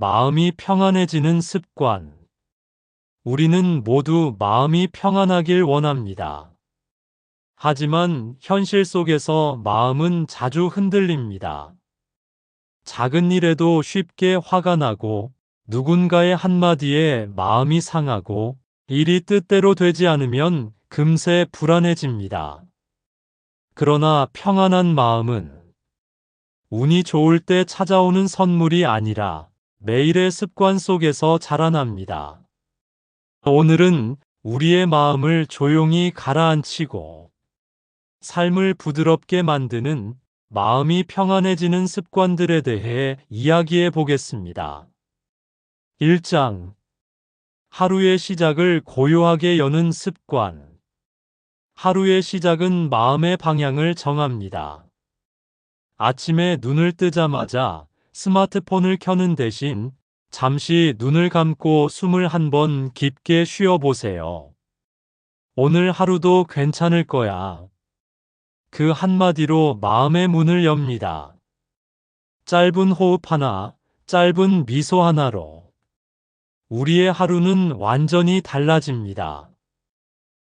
마음이 평안해지는 습관. 우리는 모두 마음이 평안하길 원합니다. 하지만 현실 속에서 마음은 자주 흔들립니다. 작은 일에도 쉽게 화가 나고 누군가의 한마디에 마음이 상하고 일이 뜻대로 되지 않으면 금세 불안해집니다. 그러나 평안한 마음은 운이 좋을 때 찾아오는 선물이 아니라 매일의 습관 속에서 자라납니다. 오늘은 우리의 마음을 조용히 가라앉히고 삶을 부드럽게 만드는 마음이 평안해지는 습관들에 대해 이야기해 보겠습니다. 1장. 하루의 시작을 고요하게 여는 습관. 하루의 시작은 마음의 방향을 정합니다. 아침에 눈을 뜨자마자 스마트폰을 켜는 대신 잠시 눈을 감고 숨을 한 번 깊게 쉬어 보세요. 오늘 하루도 괜찮을 거야. 그 한마디로 마음의 문을 엽니다. 짧은 호흡 하나, 짧은 미소 하나로 우리의 하루는 완전히 달라집니다.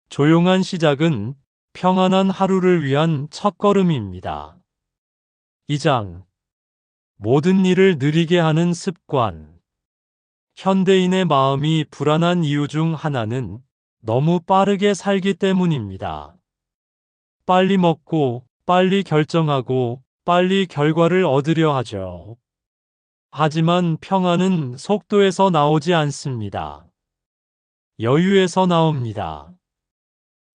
조용한 시작은 평안한 하루를 위한 첫걸음입니다. 2장. 모든 일을 느리게 하는 습관. 현대인의 마음이 불안한 이유 중 하나는 너무 빠르게 살기 때문입니다. 빨리 먹고, 빨리 결정하고, 빨리 결과를 얻으려 하죠. 하지만 평안은 속도에서 나오지 않습니다. 여유에서 나옵니다.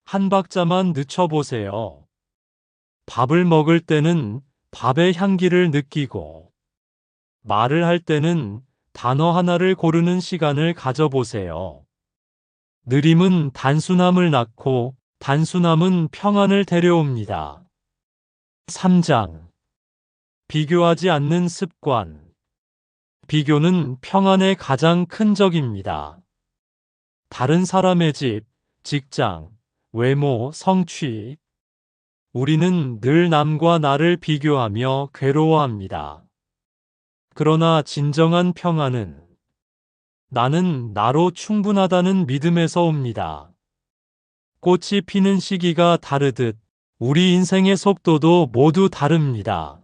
한 박자만 늦춰보세요. 밥을 먹을 때는 밥의 향기를 느끼고, 말을 할 때는 단어 하나를 고르는 시간을 가져보세요. 느림은 단순함을 낳고, 단순함은 평안을 데려옵니다. 3장. 비교하지 않는 습관. 비교는 평안의 가장 큰 적입니다. 다른 사람의 집, 직장, 외모, 성취. 우리는 늘 남과 나를 비교하며 괴로워합니다. 그러나 진정한 평안은 나는 나로 충분하다는 믿음에서 옵니다. 꽃이 피는 시기가 다르듯 우리 인생의 속도도 모두 다릅니다.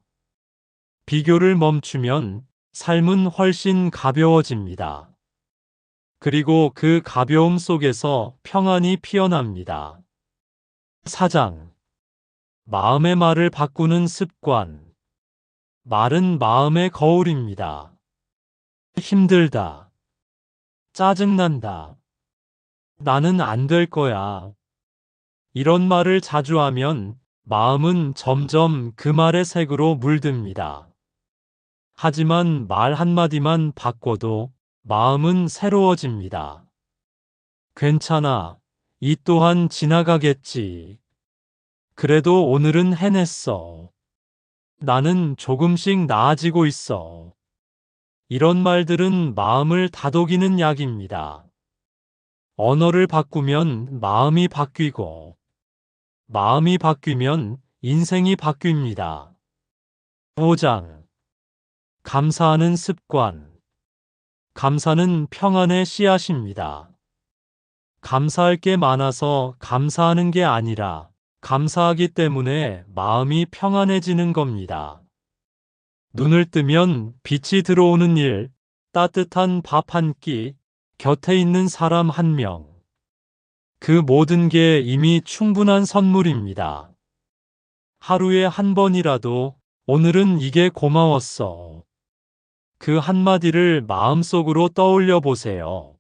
비교를 멈추면 삶은 훨씬 가벼워집니다. 그리고 그 가벼움 속에서 평안이 피어납니다. 4장. 마음의 말을 바꾸는 습관. 말은 마음의 거울입니다. 힘들다. 짜증난다. 나는 안 될 거야. 이런 말을 자주 하면 마음은 점점 그 말의 색으로 물듭니다. 하지만 말 한마디만 바꿔도 마음은 새로워집니다. 괜찮아. 이 또한 지나가겠지. 그래도 오늘은 해냈어. 나는 조금씩 나아지고 있어. 이런 말들은 마음을 다독이는 약입니다. 언어를 바꾸면 마음이 바뀌고, 마음이 바뀌면 인생이 바뀝니다. 5장. 감사하는 습관. 감사는 평안의 씨앗입니다. 감사할 게 많아서 감사하는 게 아니라 감사하기 때문에 마음이 평안해지는 겁니다. 눈을 뜨면 빛이 들어오는 일, 따뜻한 밥 한 끼, 곁에 있는 사람 한 명. 그 모든 게 이미 충분한 선물입니다. 하루에 한 번이라도 오늘은 이게 고마웠어. 그 한마디를 마음속으로 떠올려 보세요.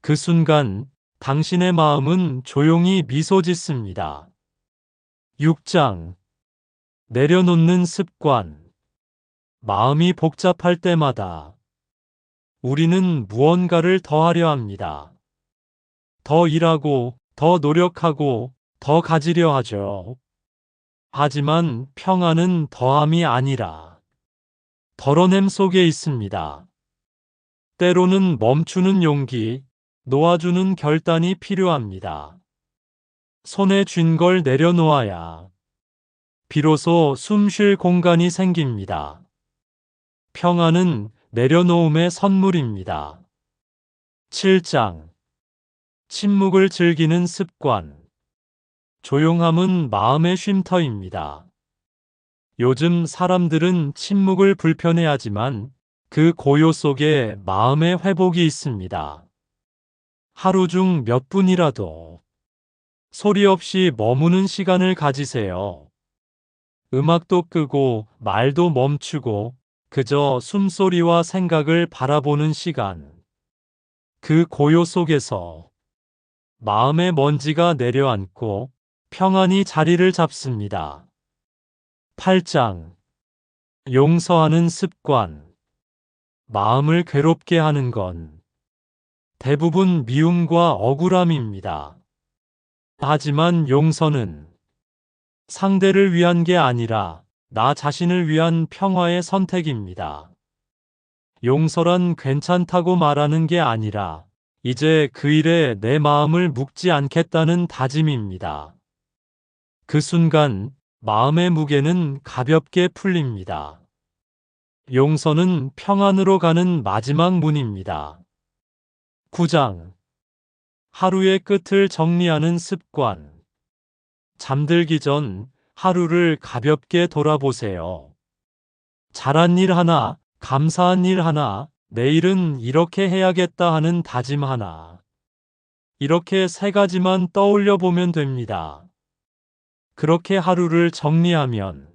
그 순간 당신의 마음은 조용히 미소 짓습니다. 6장. 내려놓는 습관. 마음이 복잡할 때마다 우리는 무언가를 더하려 합니다. 더 일하고, 더 노력하고, 더 가지려 하죠. 하지만 평안은 더함이 아니라 덜어냄 속에 있습니다. 때로는 멈추는 용기, 놓아주는 결단이 필요합니다. 손에 쥔 걸 내려놓아야 비로소 숨 쉴 공간이 생깁니다. 평안은 내려놓음의 선물입니다. 7장. 침묵을 즐기는 습관. 조용함은 마음의 쉼터입니다. 요즘 사람들은 침묵을 불편해하지만 그 고요 속에 마음의 회복이 있습니다. 하루 중 몇 분이라도 소리 없이 머무는 시간을 가지세요. 음악도 끄고 말도 멈추고 그저 숨소리와 생각을 바라보는 시간. 그 고요 속에서 마음의 먼지가 내려앉고 평안이 자리를 잡습니다. 8장. 용서하는 습관. 마음을 괴롭게 하는 건 대부분 미움과 억울함입니다. 하지만 용서는 상대를 위한 게 아니라 나 자신을 위한 평화의 선택입니다. 용서란 괜찮다고 말하는 게 아니라 이제 그 일에 내 마음을 묵지 않겠다는 다짐입니다. 그 순간 마음의 무게는 가볍게 풀립니다. 용서는 평안으로 가는 마지막 문입니다. 9장. 하루의 끝을 정리하는 습관. 잠들기 전 하루를 가볍게 돌아보세요. 잘한 일 하나, 감사한 일 하나, 내일은 이렇게 해야겠다 하는 다짐 하나. 이렇게 3가지만 떠올려 보면 됩니다. 그렇게 하루를 정리하면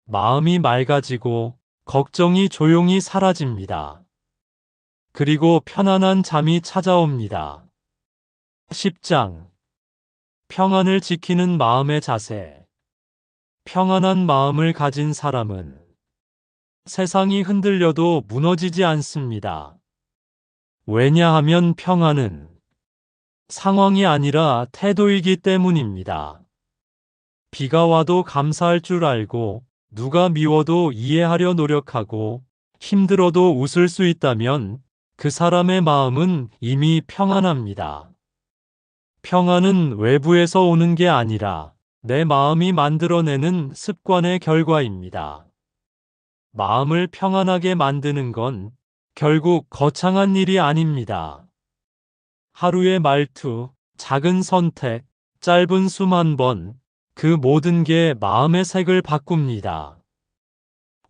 마음이 맑아지고 걱정이 조용히 사라집니다. 그리고 편안한 잠이 찾아옵니다. 10장. 평안을 지키는 마음의 자세. 평안한 마음을 가진 사람은 세상이 흔들려도 무너지지 않습니다. 왜냐하면 평안은 상황이 아니라 태도이기 때문입니다. 비가 와도 감사할 줄 알고, 누가 미워도 이해하려 노력하고, 힘들어도 웃을 수 있다면 그 사람의 마음은 이미 평안합니다. 평안은 외부에서 오는 게 아니라 내 마음이 만들어내는 습관의 결과입니다. 마음을 평안하게 만드는 건 결국 거창한 일이 아닙니다. 하루의 말투, 작은 선택, 짧은 숨 한 번, 그 모든 게 마음의 색을 바꿉니다.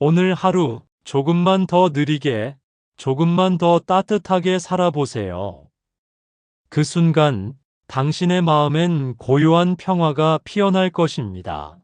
오늘 하루 조금만 더 느리게, 조금만 더 따뜻하게 살아보세요. 그 순간 당신의 마음엔 고요한 평화가 피어날 것입니다.